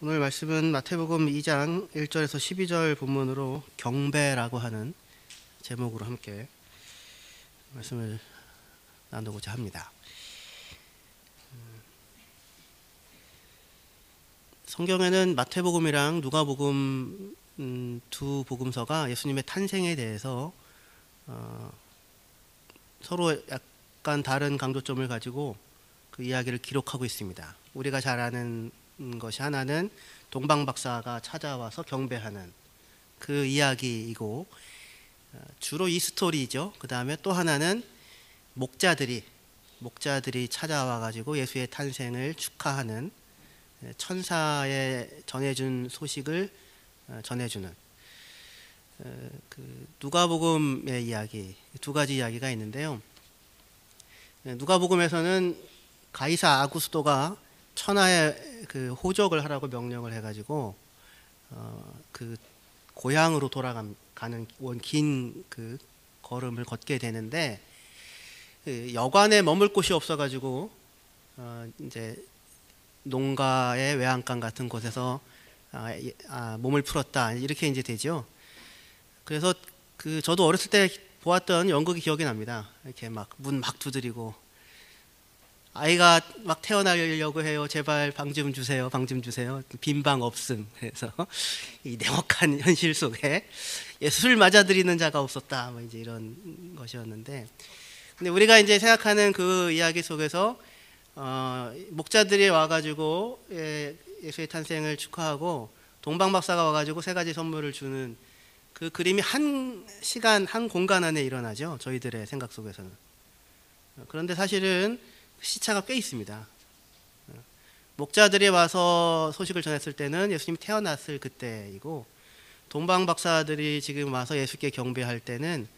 오늘 말씀은 마태복음 2장 1절에서 12절 본문으로 경배라고 하는 제목으로 함께 말씀을 나누고자 합니다. 성경에는 마태복음이랑 누가복음 두 복음서가 예수님의 탄생에 대해서 서로 약간 다른 강조점을 가지고 그 이야기를 기록하고 있습니다. 우리가 잘 아는 것이 하나는 동방박사가 찾아와서 경배하는 그 이야기이고, 주로 이 스토리죠. 그 다음에 또 하나는 목자들이 찾아와 가지고 예수의 탄생을 축하하는, 천사에 전해준 소식을 전해주는 그 누가복음의 이야기, 두 가지 이야기가 있는데요. 누가복음에서는 가이사 아구스도가 천하에 그 호적을 하라고 명령을 해가지고 그 고향으로 돌아가는 긴 그 걸음을 걷게 되는데, 여관에 머물 곳이 없어가지고 이제 농가의 외양간 같은 곳에서 몸을 풀었다, 이렇게 이제 되죠. 그래서 저도 어렸을 때 보았던 연극이 기억이 납니다. 이렇게 막 문 막 두드리고, 아이가 막 태어나려고 해요. 제발 방 좀 주세요. 방 좀 주세요. 빈 방 없음. 그래서 이 냉혹한 현실 속에 예수를 맞아들이는 자가 없었다, 뭐 이제 이런 것이었는데, 근데 우리가 이제 생각하는 그 이야기 속에서 목자들이 와가지고 예수의 탄생을 축하하고 동방박사가 와가지고 세 가지 선물을 주는 그 그림이 한 시간 한 공간 안에 일어나죠. 저희들의 생각 속에서는. 그런데 사실은 시차가 꽤 있습니다. 목자들이 와서 소식을 전했을 때는 예수님이 태어났을 그때이고, 동방박사들이 지금 와서 예수께 경배할 때는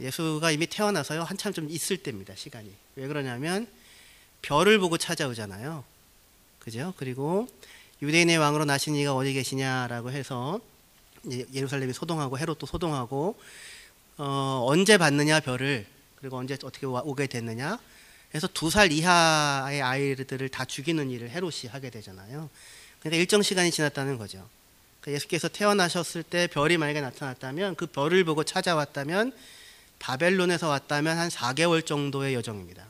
예수가 이미 태어나서요 한참 좀 있을 때입니다. 시간이. 왜 그러냐면 별을 보고 찾아오잖아요. 그죠? 그리고 유대인의 왕으로 나신 이가 어디 계시냐라고 해서 예루살렘이 소동하고 헤롯도 소동하고, 언제 봤느냐 별을, 그리고 언제 어떻게 오게 됐느냐 해서 2살 이하의 아이들을 다 죽이는 일을 헤롯이 하게 되잖아요. 그러니까 일정 시간이 지났다는 거죠. 그러니까 예수께서 태어나셨을 때 별이 만약에 나타났다면, 그 별을 보고 찾아왔다면, 바벨론에서 왔다면 한 4개월 정도의 여정입니다.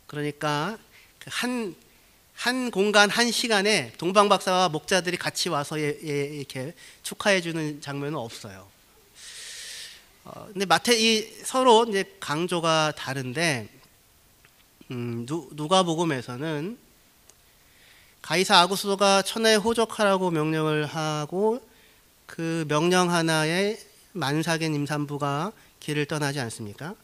그러니까 한 공간 한 시간에 동방박사와 목자들이 같이 와서 이렇게 축하해주는 장면은 없어요. 근데 서로 이제 강조가 다른데, 누가복음에서는 가이사 아구스도가 천하에 호적하라고 명령을 하고, 그 명령 하나에 만삭의 임산부가 길을 떠나지 않습니까?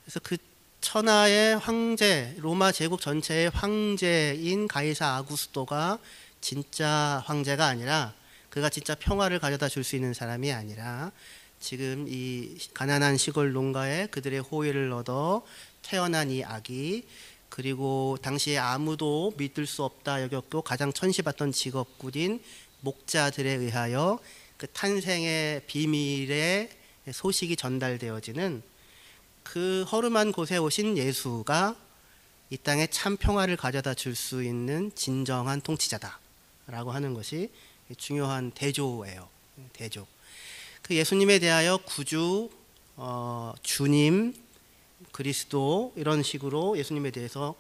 그래서 그 천하의 황제, 로마 제국 전체의 황제인 가이사 아구스도가 진짜 황제가 아니라, 그가 진짜 평화를 가져다 줄 수 있는 사람이 아니라, 지금 이 가난한 시골 농가에 그들의 호의를 얻어 태어난 이 아기, 그리고 당시에 아무도 믿을 수 없다 여겼고 가장 천시받던 직업군인 목자들에 의하여 그 탄생의 비밀의 소식이 전달되어지는, 그 허름한 곳에 오신 예수가 이 땅에 참 평화를 가져다 줄 수 있는 진정한 통치자다라고 하는 것이 중요한 대조예요. 대조. 그 예수님에 대하여 구주, 주님, 그리스도, 이런 식으로 예수님에 대해서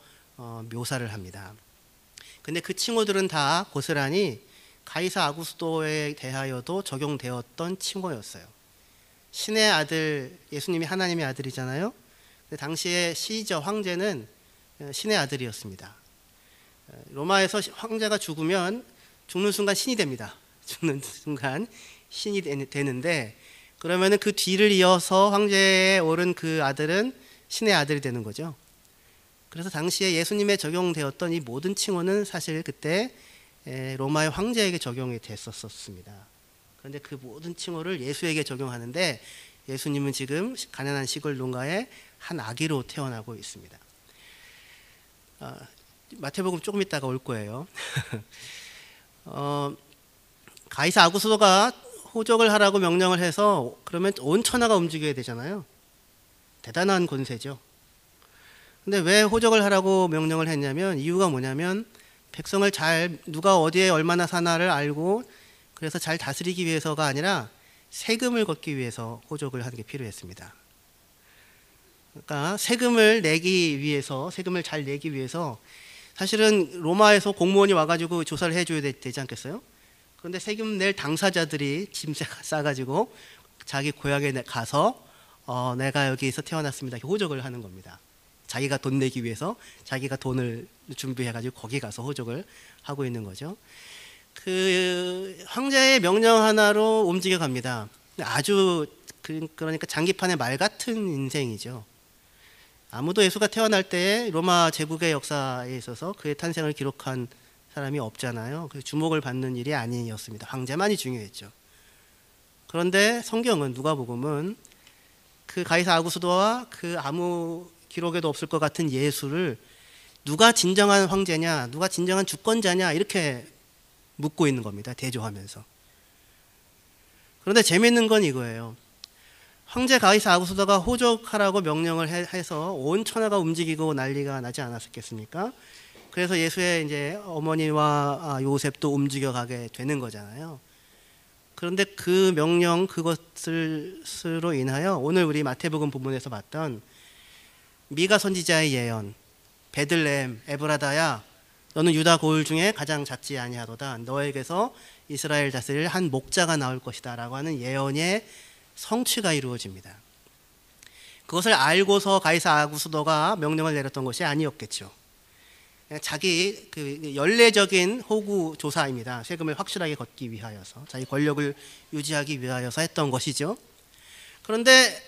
묘사를 합니다. 근데 그 칭호들은 다 고스란히 가이사 아구스도에 대하여도 적용되었던 칭호였어요. 신의 아들, 예수님이 하나님의 아들이잖아요. 근데 당시에 시저 황제는 신의 아들이었습니다. 로마에서 황제가 죽으면 죽는 순간 신이 됩니다. 죽는 순간 신이 되는데, 그러면은 그 뒤를 이어서 황제에 오른 그 아들은 신의 아들이 되는 거죠. 그래서 당시에 예수님에 적용되었던 이 모든 칭호는 사실 그때 로마의 황제에게 적용이 됐었습니다. 그런데 그 모든 칭호를 예수에게 적용하는데, 예수님은 지금 가난한 시골 농가에 한 아기로 태어나고 있습니다. 마태복음 조금 있다가 올 거예요. 가이사 아구스도가 호적을 하라고 명령을 해서, 그러면 온 천하가 움직여야 되잖아요. 대단한 권세죠. 근데 왜 호적을 하라고 명령을 했냐면, 이유가 뭐냐면 백성을 잘 누가 어디에 얼마나 사나를 알고 그래서 잘 다스리기 위해서가 아니라 세금을 걷기 위해서 호적을 하는 게 필요했습니다. 그러니까 세금을 내기 위해서, 세금을 잘 내기 위해서 사실은 로마에서 공무원이 와가지고 조사를 해줘야 되지 않겠어요? 그런데 세금 낼 당사자들이 짐 싸가지고 자기 고향에 가서 내가 여기서 태어났습니다. 호적을 하는 겁니다. 자기가 돈 내기 위해서 자기가 돈을 준비해가지고 거기 가서 호적을 하고 있는 거죠. 그 황제의 명령 하나로 움직여 갑니다. 아주 그러니까 장기판의 말 같은 인생이죠. 아무도 예수가 태어날 때 로마 제국의 역사에 있어서 그의 탄생을 기록한 사람이 없잖아요. 그래서 주목을 받는 일이 아니었습니다. 황제만이 중요했죠. 그런데 성경은, 누가복음은 그 가이사 아구스도와 그 아무 기록에도 없을 것 같은 예수를 누가 진정한 황제냐, 누가 진정한 주권자냐 이렇게 묻고 있는 겁니다. 대조하면서. 그런데 재미있는 건 이거예요. 황제 가이사 아구스도가 호적하라고 명령을 해서 온 천하가 움직이고 난리가 나지 않았겠습니까? 그래서 예수의 이제 어머니와 요셉도 움직여가게 되는 거잖아요. 그런데 그 명령, 그것으로 인하여 오늘 우리 마태복음 부분에서 봤던 미가 선지자의 예언, 베들레헴 에브라다야 너는 유다 고을 중에 가장 작지 아니하도다. 너에게서 이스라엘 다스릴 한 목자가 나올 것이다 라고 하는 예언의 성취가 이루어집니다. 그것을 알고서 가이사 아구스도가 명령을 내렸던 것이 아니었겠죠. 자기 그 연례적인 호구 조사입니다. 세금을 확실하게 걷기 위하여서, 자기 권력을 유지하기 위하여서 했던 것이죠. 그런데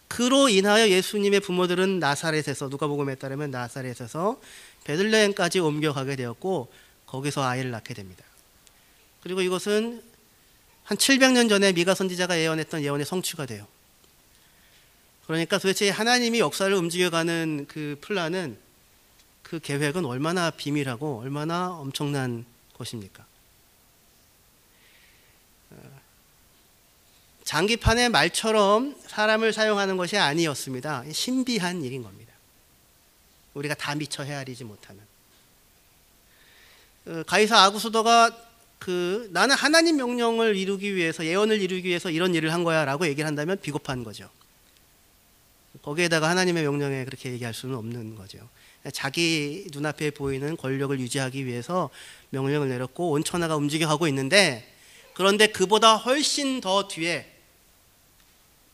그로 인하여 예수님의 부모들은 나사렛에서, 누가복음에 따르면 나사렛에서 베들레헴까지 옮겨가게 되었고 거기서 아이를 낳게 됩니다. 그리고 이것은 한 700년 전에 미가 선지자가 예언했던 예언의 성취가 돼요. 그러니까 도대체 하나님이 역사를 움직여가는 그 플랜은, 그 계획은 얼마나 비밀하고 얼마나 엄청난 것입니까? 장기판의 말처럼 사람을 사용하는 것이 아니었습니다. 신비한 일인 겁니다. 우리가 다 미처 헤아리지 못하는. 가이사 아구스도가 나는 하나님 명령을 이루기 위해서, 예언을 이루기 위해서 이런 일을 한 거야 라고 얘기를 한다면 비겁한 거죠. 거기에다가 하나님의 명령에 그렇게 얘기할 수는 없는 거죠. 자기 눈앞에 보이는 권력을 유지하기 위해서 명령을 내렸고 온 천하가 움직여가고 있는데, 그런데 그보다 훨씬 더 뒤에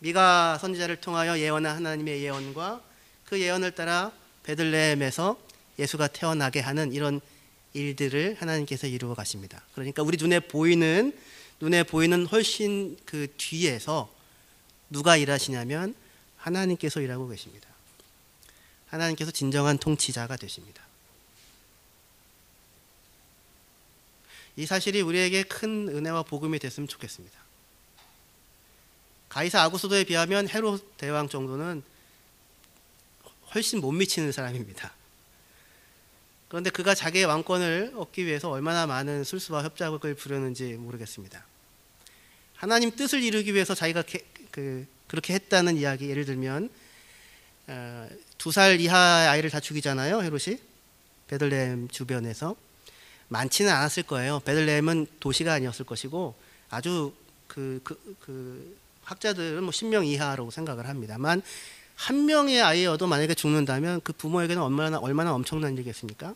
미가 선지자를 통하여 예언한 하나님의 예언과 그 예언을 따라 베들레헴에서 예수가 태어나게 하는 이런 일들을 하나님께서 이루어 가십니다. 그러니까 우리 눈에 보이는 훨씬 그 뒤에서 누가 일하시냐면 하나님께서 일하고 계십니다. 하나님께서 진정한 통치자가 되십니다. 이 사실이 우리에게 큰 은혜와 복음이 됐으면 좋겠습니다. 가이사 아구스도에 비하면 헤롯 대왕 정도는 훨씬 못 미치는 사람입니다. 그런데 그가 자기의 왕권을 얻기 위해서 얼마나 많은 술수와 협작을 부렸는지 모르겠습니다. 하나님 뜻을 이루기 위해서 자기가 그렇게 했다는 이야기, 예를 들면 2살 이하 아이를 다 죽이잖아요, 헤롯이. 베들레헴 주변에서. 많지는 않았을 거예요. 베들레헴은 도시가 아니었을 것이고 아주 학자들은 10명 이하라고 생각을 합니다만, 한 명의 아이여도 만약에 죽는다면 그 부모에게는 얼마나 엄청난 일이겠습니까?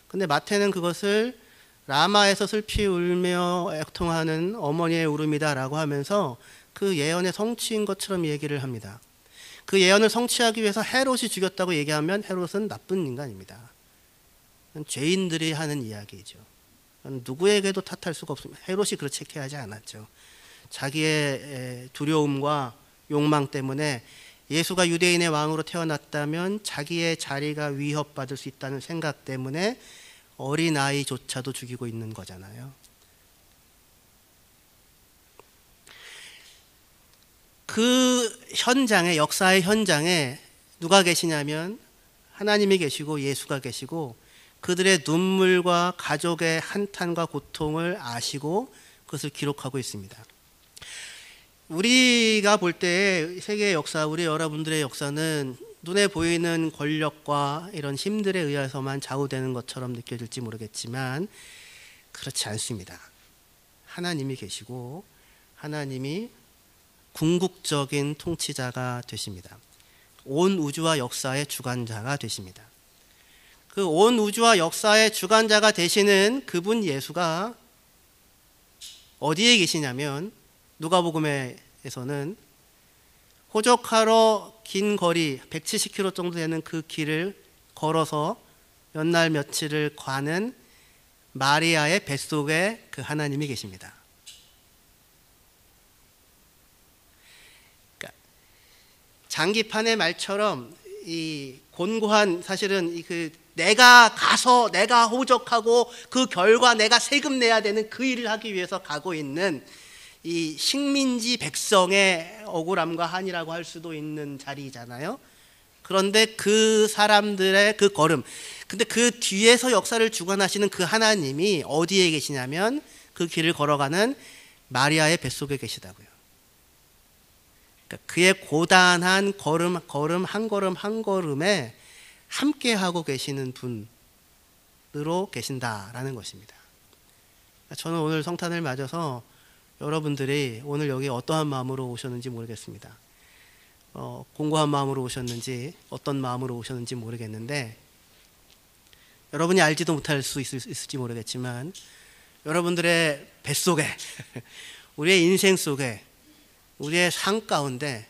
근데 마태는 그것을 라마에서 슬피 울며 애통하는 어머니의 울음이다라고 하면서 그 예언의 성취인 것처럼 얘기를 합니다. 그 예언을 성취하기 위해서 헤롯이 죽였다고 얘기하면 헤롯은 나쁜 인간입니다. 죄인들이 하는 이야기죠. 누구에게도 탓할 수가 없습니다. 헤롯이 그렇게 하지 않았죠. 자기의 두려움과 욕망 때문에 예수가 유대인의 왕으로 태어났다면 자기의 자리가 위협받을 수 있다는 생각 때문에 어린아이조차도 죽이고 있는 거잖아요. 그 현장에, 역사의 현장에 누가 계시냐면 하나님이 계시고 예수가 계시고, 그들의 눈물과 가족의 한탄과 고통을 아시고 그것을 기록하고 있습니다. 우리가 볼 때 세계의 역사, 우리 여러분들의 역사는 눈에 보이는 권력과 이런 힘들에 의해서만 좌우되는 것처럼 느껴질지 모르겠지만 그렇지 않습니다. 하나님이 계시고 하나님이 궁극적인 통치자가 되십니다. 온 우주와 역사의 주관자가 되십니다. 그 온 우주와 역사의 주관자가 되시는 그분 예수가 어디에 계시냐면 누가복음에서는 호적하러 긴 거리 170km 정도 되는 그 길을 걸어서 몇 날 며칠을 가는 마리아의 뱃속에 그 하나님이 계십니다. 그러니까 장기판의 말처럼 이 곤고한 사실은 그 내가 가서 내가 호적하고 그 결과 내가 세금 내야 되는 그 일을 하기 위해서 가고 있는 이 식민지 백성의 억울함과 한이라고 할 수도 있는 자리잖아요. 그런데 그 사람들의 그 걸음, 근데 그 뒤에서 역사를 주관하시는 그 하나님이 어디에 계시냐면 그 길을 걸어가는 마리아의 뱃속에 계시다고요. 그러니까 그의 고단한 걸음 한 걸음 한 걸음에 함께 하고 계시는 분으로 계신다라는 것입니다. 저는 오늘 성탄을 맞아서 여러분들이 오늘 여기 어떠한 마음으로 오셨는지 모르겠습니다. 공고한 마음으로 오셨는지 어떤 마음으로 오셨는지 모르겠는데 여러분이 알지도 못할 수 있을지 모르겠지만 여러분들의 뱃속에 우리의 인생 속에 우리의 삶 가운데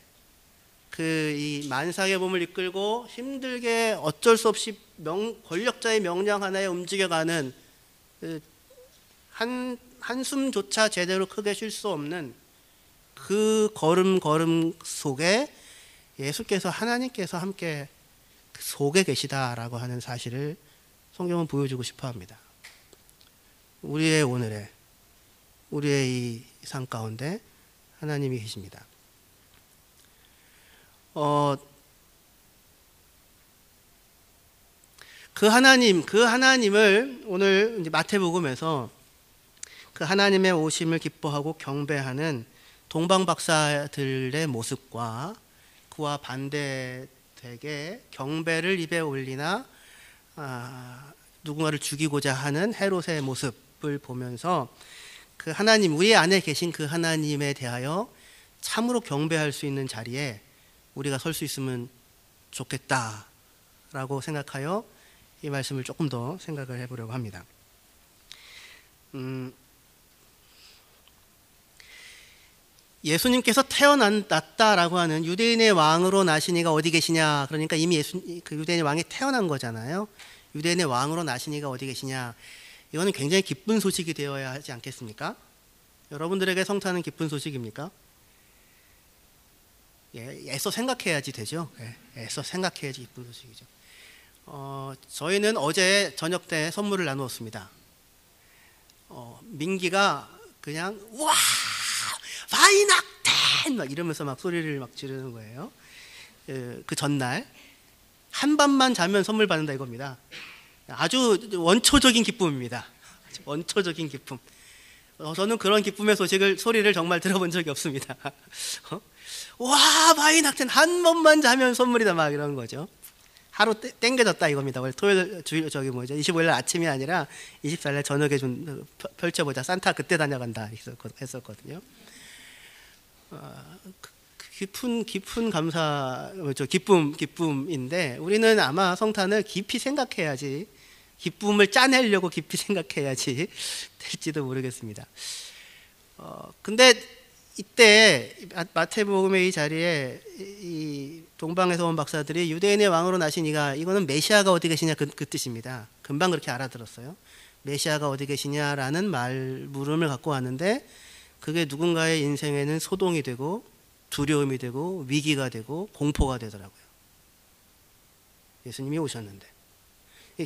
그 이 만상의 몸을 이끌고 힘들게 어쩔 수 없이 권력자의 명령 하나에 움직여가는 그 한숨조차 제대로 크게 쉴 수 없는 그 걸음 속에 예수께서 하나님께서 함께 그 속에 계시다라고 하는 사실을 성경은 보여주고 싶어 합니다. 우리의 오늘의 우리의 이 삶 가운데 하나님이 계십니다. 그 하나님을 오늘 이제 마태복음에서 그 하나님의 오심을 기뻐하고 경배하는 동방 박사들의 모습과 그와 반대되게 경배를 입에 올리나 누군가를 죽이고자 하는 헤롯의 모습을 보면서 그 하나님, 우리 안에 계신 그 하나님에 대하여 참으로 경배할 수 있는 자리에 우리가 설 수 있으면 좋겠다라고 생각하여 이 말씀을 조금 더 생각을 해보려고 합니다. 예수님께서 태어났다라고 하는 유대인의 왕으로 나시니가 어디 계시냐? 그러니까 이미 그 유대인의 왕이 태어난 거잖아요. 유대인의 왕으로 나시니가 어디 계시냐? 이거는 굉장히 기쁜 소식이 되어야 하지 않겠습니까? 여러분들에게 성탄은 기쁜 소식입니까? 애써 생각해야지 되죠. 애써 생각해야지 기쁜 소식이죠. 저희는 어제 저녁 때 선물을 나누었습니다. 민기가 그냥 와 바이낙텐 막 이러면서 막 소리를 막 지르는 거예요. 그 전날 한 밤만 자면 선물 받는다 이겁니다. 아주 원초적인 기쁨입니다. 원초적인 기쁨. 저는 그런 기쁨의 소리를 정말 들어본 적이 없습니다. 와 바이낙텐 한 번만 자면 선물이다 막 이런 거죠. 하루 땡겨졌다 이겁니다. 원래 토요일 25일 날 아침이 아니라 24일 날 저녁에 좀 펼쳐보자. 산타 그때 다녀간다 했었거든요. 깊은 감사, 기쁨인데 우리는 아마 성탄을 깊이 생각해야지, 기쁨을 짜내려고 깊이 생각해야지 될지도 모르겠습니다. 근데 이때 마태복음의 이 자리에 이 동방에서 온 박사들이 유대인의 왕으로 나시니가 이거는 메시아가 어디 계시냐 그 뜻입니다. 금방 그렇게 알아들었어요. 메시아가 어디 계시냐라는 물음을 갖고 왔는데 그게 누군가의 인생에는 소동이 되고 두려움이 되고 위기가 되고 공포가 되더라고요. 예수님이 오셨는데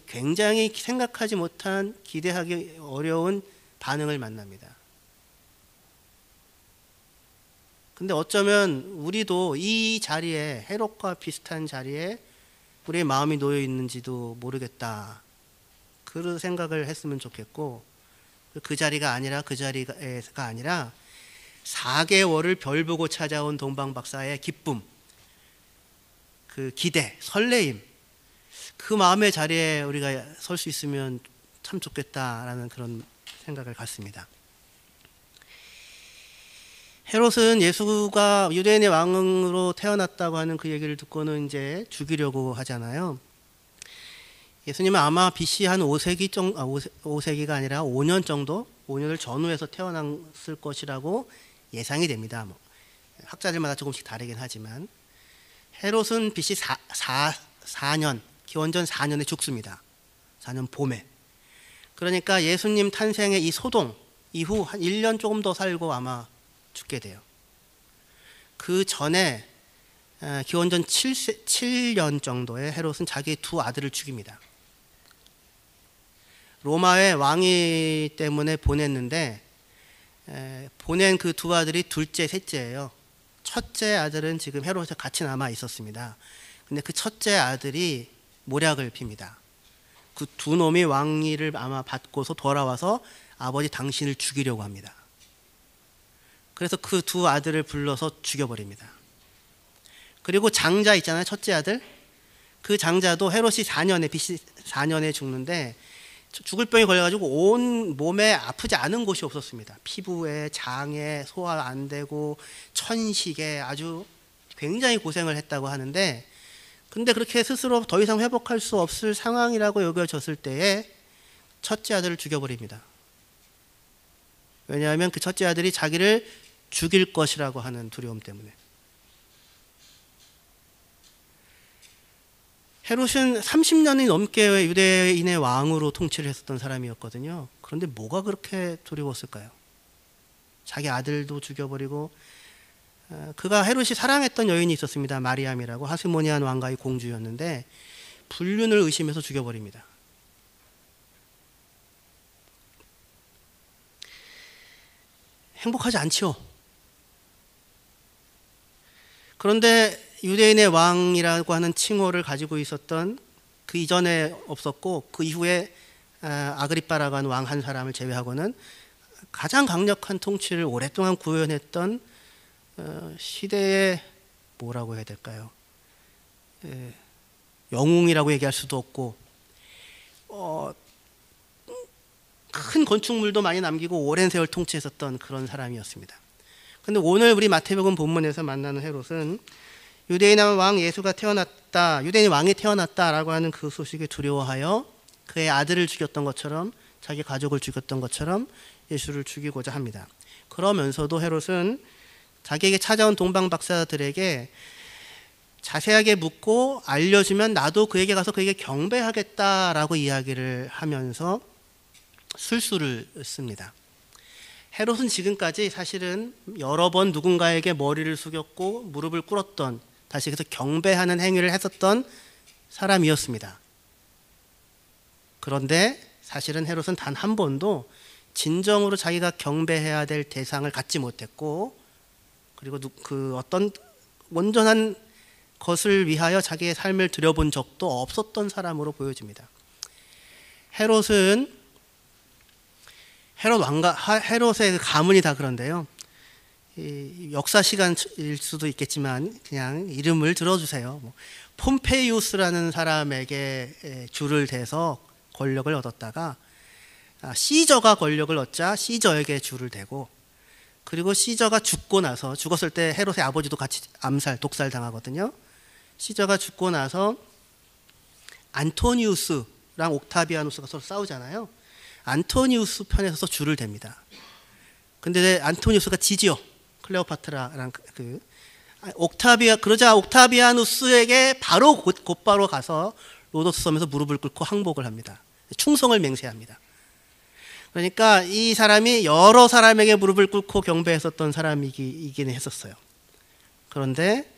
굉장히 생각하지 못한, 기대하기 어려운 반응을 만납니다. 근데 어쩌면 우리도 이 자리에, 헤롯과 비슷한 자리에 우리의 마음이 놓여 있는지도 모르겠다, 그런 생각을 했으면 좋겠고, 그 자리가 아니라 4개월을 별 보고 찾아온 동방 박사의 기쁨, 그 기대, 설레임, 그 마음의 자리에 우리가 설 수 있으면 참 좋겠다라는 그런 생각을 갖습니다. 헤롯은 예수가 유대인의 왕으로 태어났다고 하는 그 얘기를 듣고는 이제 죽이려고 하잖아요. 예수님은 아마 BC 한 5세기 정도, 5세기가 아니라 5년 정도, 5년을 전후해서 태어났을 것이라고 예상이 됩니다. 학자들마다 조금씩 다르긴 하지만 헤롯은 BC 4년, 기원전 4년에 죽습니다. 4년 봄에. 그러니까 예수님 탄생의 이 소동 이후 한 1년 조금 더 살고 아마 죽게 돼요. 그 전에 기원전 7년 정도에 헤롯은 자기 두 아들을 죽입니다. 로마의 왕위 때문에 보냈는데 보낸 그 두 아들이 둘째, 셋째예요. 첫째 아들은 지금 헤롯에 같이 남아 있었습니다. 근데 그 첫째 아들이 모략을 핍니다. 그 두 놈이 왕위를 아마 받고서 돌아와서 아버지 당신을 죽이려고 합니다. 그래서 그 두 아들을 불러서 죽여버립니다. 그리고 장자 있잖아요. 첫째 아들. 그 장자도 헤롯이 4년에 BC 4년에 죽는데 죽을 병이 걸려가지고 온 몸에 아프지 않은 곳이 없었습니다. 피부에, 장에 소화 안 되고 천식에 아주 굉장히 고생을 했다고 하는데, 근데 그렇게 스스로 더 이상 회복할 수 없을 상황이라고 여겨졌을 때에 첫째 아들을 죽여버립니다. 왜냐하면 그 첫째 아들이 자기를 죽일 것이라고 하는 두려움 때문에. 헤롯은 30년이 넘게 유대인의 왕으로 통치를 했었던 사람이었거든요. 그런데 뭐가 그렇게 두려웠을까요? 자기 아들도 죽여버리고, 그가 헤롯이 사랑했던 여인이 있었습니다. 마리암이라고, 하스모니안 왕가의 공주였는데 불륜을 의심해서 죽여버립니다. 행복하지 않죠. 그런데 유대인의 왕이라고 하는 칭호를 가지고 있었던, 그 이전에 없었고 그 이후에 아그리빠라고 하는 왕 한 사람을 제외하고는 가장 강력한 통치를 오랫동안 구현했던 시대의 뭐라고 해야 될까요? 영웅이라고 얘기할 수도 없고, 큰 건축물도 많이 남기고 오랜 세월 통치했었던 그런 사람이었습니다. 그런데 오늘 우리 마태복음 본문에서 만나는 헤롯은 유대인의 왕 예수가 태어났다, 유대인 왕이 태어났다라고 하는 그 소식에 두려워하여 그의 아들을 죽였던 것처럼, 자기 가족을 죽였던 것처럼 예수를 죽이고자 합니다. 그러면서도 헤롯은 자기에게 찾아온 동방 박사들에게 자세하게 묻고 알려주면 나도 그에게 가서 그에게 경배하겠다라고 이야기를 하면서 술수를 씁니다. 헤롯은 지금까지 사실은 여러 번 누군가에게 머리를 숙였고 무릎을 꿇었던, 다시 그래서 경배하는 행위를 했었던 사람이었습니다. 그런데 사실은 헤롯은 단 한 번도 진정으로 자기가 경배해야 될 대상을 갖지 못했고, 그리고 그 어떤 온전한 것을 위하여 자기의 삶을 들여본 적도 없었던 사람으로 보여집니다. 헤롯은 헤롯의 가문이 다 그런데요. 역사 시간일 수도 있겠지만 그냥 이름을 들어주세요. 폼페이우스라는 사람에게 줄을 대서 권력을 얻었다가 시저가 권력을 얻자 시저에게 줄을 대고, 그리고 시저가 죽고 나서, 죽었을 때 헤롯의 아버지도 같이 독살 당하거든요. 시저가 죽고 나서 안토니우스랑 옥타비아누스가 서로 싸우잖아요. 안토니우스 편에 서서 줄을 댑니다. 근데 안토니우스가 지지요. 클레오파트라랑 그러자 옥타비아누스에게 바로 곧바로 가서 로도스 섬에서 무릎을 꿇고 항복을 합니다. 충성을 맹세합니다. 그러니까 이 사람이 여러 사람에게 무릎을 꿇고 경배했었던 사람이긴 했었어요. 그런데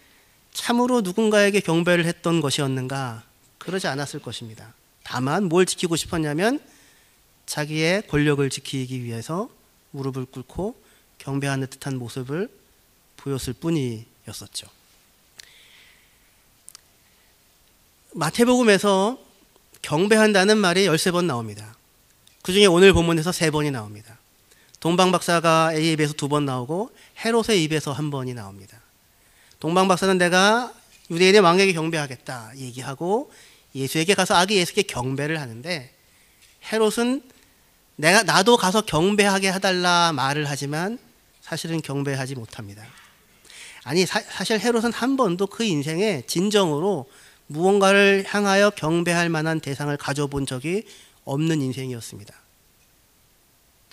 참으로 누군가에게 경배를 했던 것이었는가? 그러지 않았을 것입니다. 다만 뭘 지키고 싶었냐면 자기의 권력을 지키기 위해서 무릎을 꿇고 경배하는 듯한 모습을 보였을 뿐이었었죠. 마태복음에서 경배한다는 말이 13번 나옵니다. 그 중에 오늘 본문에서 3번이 나옵니다. 동방박사가의 입에서 2번 나오고 헤롯의 입에서 1번이 나옵니다. 동방박사는 내가 유대인의 왕에게 경배하겠다 얘기하고 예수에게 가서 아기 예수께 경배를 하는데, 헤롯은 나도 가서 경배하게 해달라 말을 하지만 사실은 경배하지 못합니다. 아니, 사실 헤롯은 한 번도 그 인생에 진정으로 무언가를 향하여 경배할 만한 대상을 가져본 적이 없는 인생이었습니다.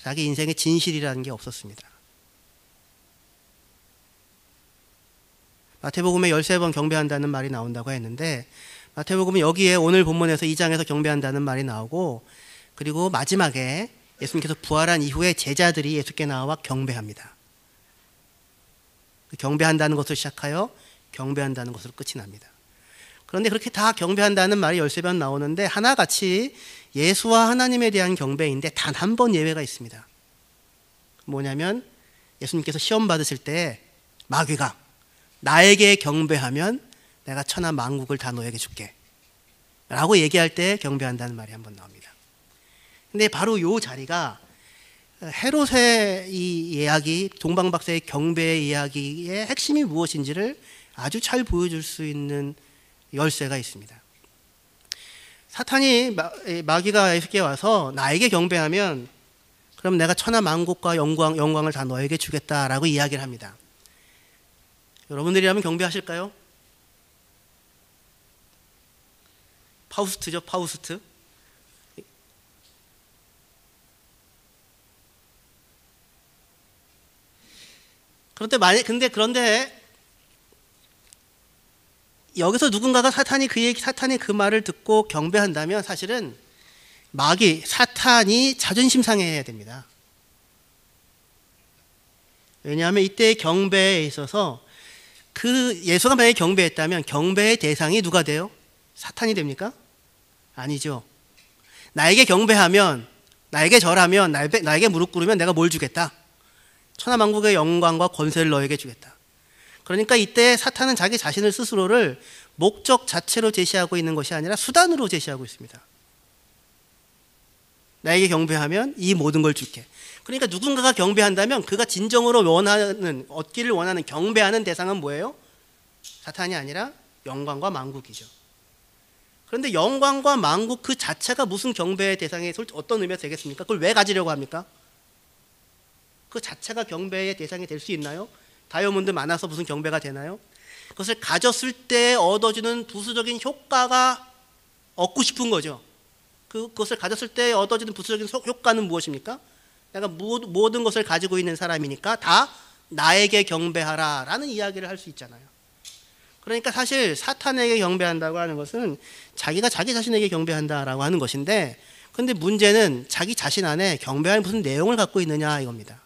자기 인생에 진실이라는 게 없었습니다. 마태복음에 13번 경배한다는 말이 나온다고 했는데, 마태복음은 여기에 오늘 본문에서 2장에서 경배한다는 말이 나오고, 그리고 마지막에 예수님께서 부활한 이후에 제자들이 예수께 나와 경배합니다. 경배한다는 것을 시작하여 경배한다는 것으로 끝이 납니다. 그런데 그렇게 다 경배한다는 말이 13번 나오는데 하나같이 예수와 하나님에 대한 경배인데 단 한 번 예외가 있습니다. 뭐냐면 예수님께서 시험 받으실 때 마귀가 나에게 경배하면 내가 천하 만국을 다 너에게 줄게 라고 얘기할 때 경배한다는 말이 한 번 나옵니다. 근데 바로 이 자리가 헤롯의 이 이야기, 동방박사의 경배의 이야기의 핵심이 무엇인지를 아주 잘 보여줄 수 있는 열쇠가 있습니다. 사탄이 마귀가 예수께 와서 나에게 경배하면 그럼 내가 천하 만국과 영광을 다 너에게 주겠다라고 이야기를 합니다. 여러분들이라면 경배하실까요? 파우스트죠, 파우스트. 그런데 여기서 누군가가 사탄이 그 말을 듣고 경배한다면 사실은 사탄이 자존심 상해해야 됩니다. 왜냐하면 이때의 경배에 있어서 예수가 만약에 경배했다면 경배의 대상이 누가 돼요? 사탄이 됩니까? 아니죠. 나에게 경배하면, 나에게 절하면, 나에게 무릎 꿇으면 내가 뭘 주겠다? 천하만국의 영광과 권세를 너에게 주겠다. 그러니까 이때 사탄은 자기 자신을 스스로를 목적 자체로 제시하고 있는 것이 아니라 수단으로 제시하고 있습니다. 나에게 경배하면 이 모든 걸 줄게. 그러니까 누군가가 경배한다면 그가 진정으로 얻기를 원하는 경배하는 대상은 뭐예요? 사탄이 아니라 영광과 만국이죠. 그런데 영광과 만국 그 자체가 무슨 경배의 대상에 어떤 의미가 되겠습니까? 그걸 왜 가지려고 합니까? 그 자체가 경배의 대상이 될 수 있나요? 다이아몬드 많아서 무슨 경배가 되나요? 그것을 가졌을 때 얻어지는 부수적인 효과가 얻고 싶은 거죠. 그것을 가졌을 때 얻어지는 부수적인 효과는 무엇입니까? 내가 모든 것을 가지고 있는 사람이니까 다 나에게 경배하라 라는 이야기를 할 수 있잖아요. 그러니까 사실 사탄에게 경배한다고 하는 것은 자기가 자기 자신에게 경배한다라고 하는 것인데, 그런데 문제는 자기 자신 안에 경배할 무슨 내용을 갖고 있느냐 이겁니다.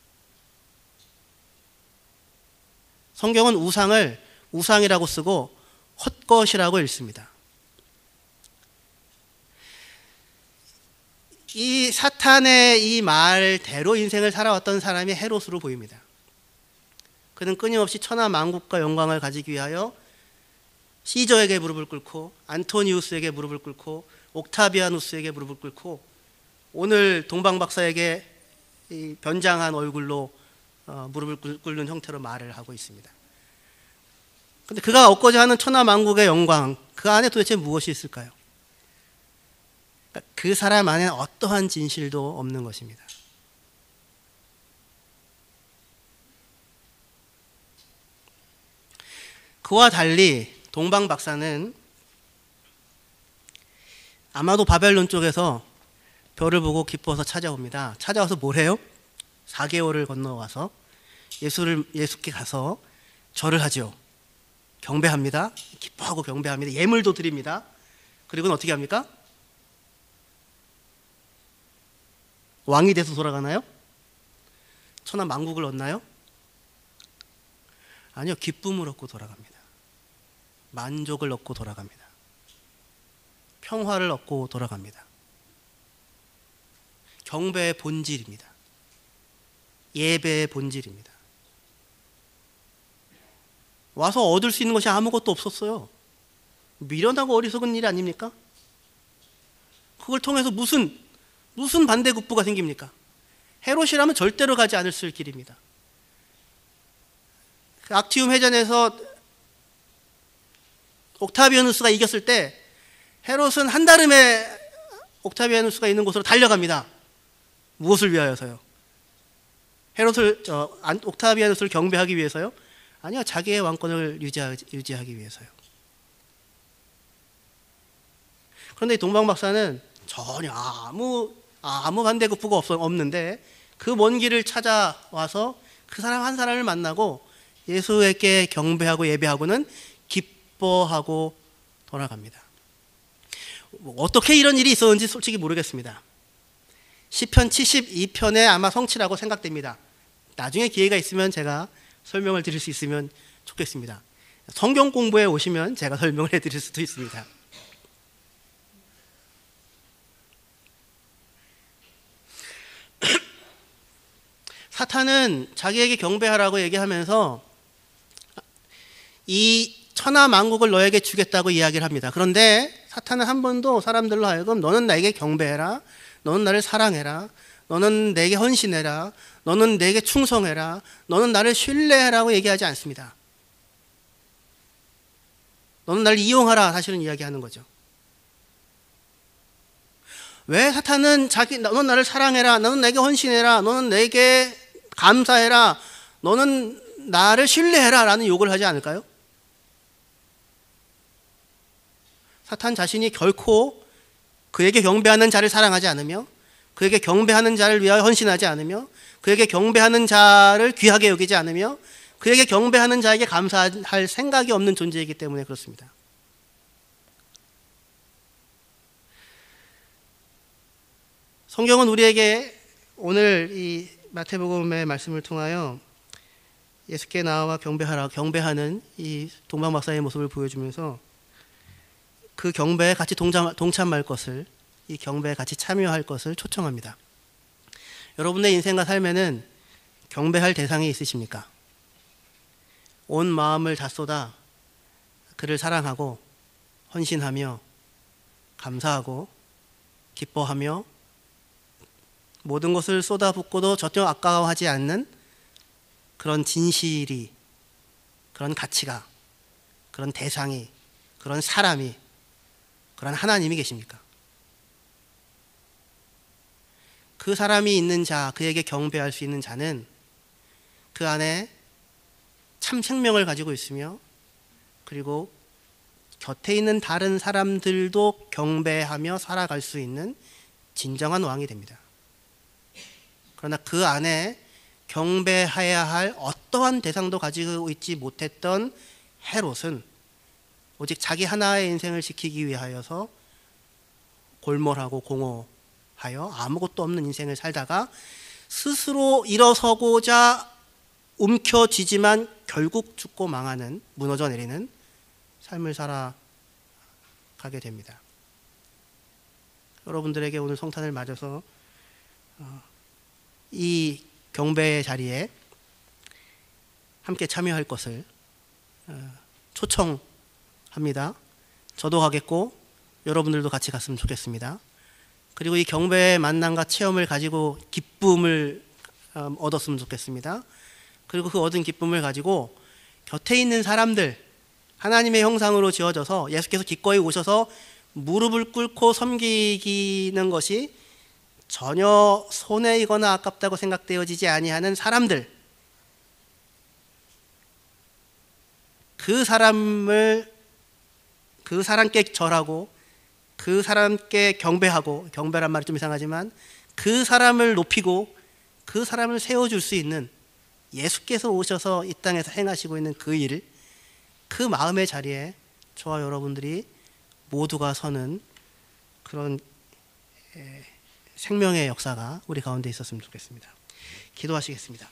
성경은 우상을 우상이라고 쓰고 헛것이라고 읽습니다. 이 사탄의 이 말대로 인생을 살아왔던 사람이 헤롯으로 보입니다. 그는 끊임없이 천하 만국과 영광을 가지기 위하여 시저에게 무릎을 꿇고 안토니우스에게 무릎을 꿇고 옥타비아누스에게 무릎을 꿇고 오늘 동방박사에게 변장한 얼굴로 무릎을 꿇는 형태로 말을 하고 있습니다. 그런데 그가 얻고자 하는 천하 만국의 영광, 그 안에 도대체 무엇이 있을까요? 그 사람 안에는 어떠한 진실도 없는 것입니다. 그와 달리 동방박사는 아마도 바벨론 쪽에서 별을 보고 기뻐서 찾아옵니다. 찾아와서 뭘 해요? 4개월을 건너와서 예수께 가서 절을 하죠. 경배합니다. 기뻐하고 경배합니다. 예물도 드립니다. 그리고는 어떻게 합니까? 왕이 돼서 돌아가나요? 천하 만국을 얻나요? 아니요, 기쁨을 얻고 돌아갑니다. 만족을 얻고 돌아갑니다. 평화를 얻고 돌아갑니다. 경배의 본질입니다. 예배의 본질입니다. 와서 얻을 수 있는 것이 아무것도 없었어요. 미련하고 어리석은 일 아닙니까? 그걸 통해서 무슨 반대급부가 생깁니까? 헤롯이라면 절대로 가지 않을 길입니다. 그 악티움 해전에서 옥타비아누스가 이겼을 때 헤롯은 한달음에 옥타비아누스가 있는 곳으로 달려갑니다. 무엇을 위하여서요? 옥타비아누스를 경배하기 위해서요? 아니요, 자기의 왕권을 유지하기 위해서요. 그런데 동방 박사는 전혀 아무 반대급부가 없는데 그 먼 길을 찾아와서 그 사람 한 사람을 만나고 예수에게 경배하고 예배하고는 기뻐하고 돌아갑니다. 어떻게 이런 일이 있었는지 솔직히 모르겠습니다. 시편 72편에 아마 성취라고 생각됩니다. 나중에 기회가 있으면 제가 설명을 드릴 수 있으면 좋겠습니다. 성경 공부에 오시면 제가 설명을 해드릴 수도 있습니다. 사탄은 자기에게 경배하라고 얘기하면서 이 천하 만국을 너에게 주겠다고 이야기를 합니다. 그런데 사탄은 한 번도 사람들로 하여금 너는 나에게 경배해라, 너는 나를 사랑해라, 너는 내게 헌신해라, 너는 내게 충성해라, 너는 나를 신뢰해라고 얘기하지 않습니다. 너는 나를 이용하라 사실은 이야기하는 거죠. 왜 사탄은 너는 나를 사랑해라, 너는 내게 헌신해라, 너는 내게 감사해라, 너는 나를 신뢰해라 라는 욕을 하지 않을까요? 사탄 자신이 결코 그에게 경배하는 자를 사랑하지 않으며, 그에게 경배하는 자를 위하여 헌신하지 않으며, 그에게 경배하는 자를 귀하게 여기지 않으며, 그에게 경배하는 자에게 감사할 생각이 없는 존재이기 때문에 그렇습니다. 성경은 우리에게 오늘 이 마태복음의 말씀을 통하여 예수께 나와 경배하는 이 동방 박사의 모습을 보여주면서 그 경배에 같이 동참할 것을, 이 경배에 같이 참여할 것을 초청합니다. 여러분의 인생과 삶에는 경배할 대상이 있으십니까? 온 마음을 다 쏟아 그를 사랑하고 헌신하며 감사하고 기뻐하며 모든 것을 쏟아붓고도 전혀 아까워하지 않는 그런 진실이, 그런 가치가, 그런 대상이, 그런 사람이, 그런 하나님이 계십니까? 그 사람이 있는 자, 그에게 경배할 수 있는 자는 그 안에 참 생명을 가지고 있으며, 그리고 곁에 있는 다른 사람들도 경배하며 살아갈 수 있는 진정한 왕이 됩니다. 그러나 그 안에 경배해야 할 어떠한 대상도 가지고 있지 못했던 헤롯은 오직 자기 하나의 인생을 지키기 위하여서 골몰하고 공허하여 아무것도 없는 인생을 살다가 스스로 일어서고자 움켜쥐지만 결국 죽고 망하는, 무너져 내리는 삶을 살아가게 됩니다. 여러분들에게 오늘 성탄을 맞아서 이 경배의 자리에 함께 참여할 것을 초청합니다. 저도 가겠고 여러분들도 같이 갔으면 좋겠습니다. 그리고 이 경배의 만남과 체험을 가지고 기쁨을 얻었으면 좋겠습니다. 그리고 그 얻은 기쁨을 가지고 곁에 있는 사람들, 하나님의 형상으로 지어져서 예수께서 기꺼이 오셔서 무릎을 꿇고 섬기는 것이 전혀 손해이거나 아깝다고 생각되어지지 아니하는 사람들, 그 사람께 절하고 그 사람께 경배하고, 경배란 말이 좀 이상하지만 그 사람을 높이고 그 사람을 세워줄 수 있는, 예수께서 오셔서 이 땅에서 행하시고 있는 그 일, 그 마음의 자리에 저와 여러분들이 모두가 서는 그런 생명의 역사가 우리 가운데 있었으면 좋겠습니다. 기도하시겠습니다.